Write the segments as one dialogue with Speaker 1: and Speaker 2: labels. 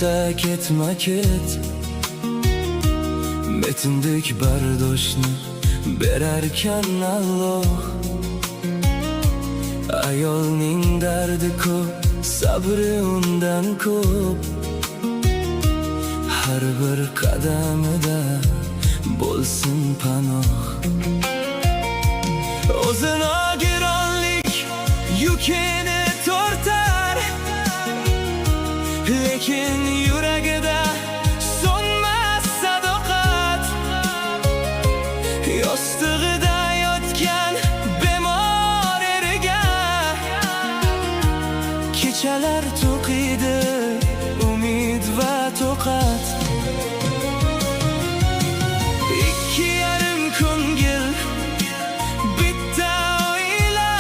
Speaker 1: bo'lsa ketma ket, metindek bardoshni berarkan Alloh. Ayolning dardi ko'p, sabri undan ko'p. Har bir qadamida bo'lsin panoh. O'zini gironlik yukini tortar, lekin yuragida so'nmas sadoqat. Yostig'ida yotgan bemor eriga kechalar to'qiydi umid va toqat. Ikki yarim ko'ngil bitta oila,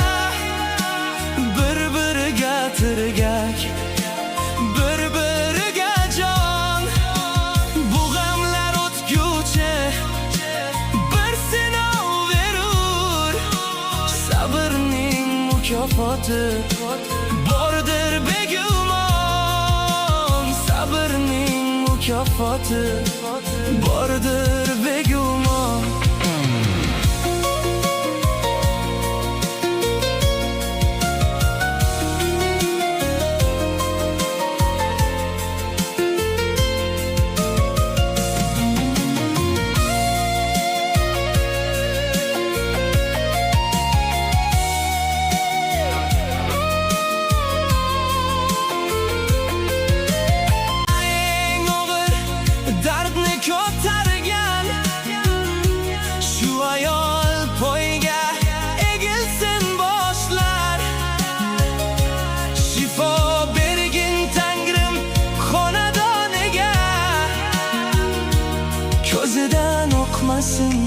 Speaker 1: bir-biriga tirgak, bir-biriga jon. Bu g'amlar o'tguchi bir sinov berur, sabrning mukofoti bordir begumon. Sabrning mukofoti bordir begumon. Ko'targan shu ayol poyga egilsin boshlar. Shifo bergin Tangrim xonadoniga, ko'zidan oqmasin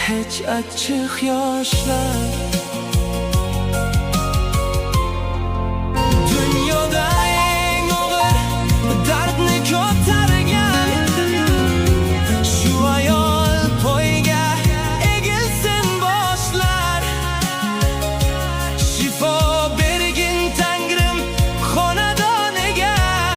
Speaker 1: hech achchiq yoshlar.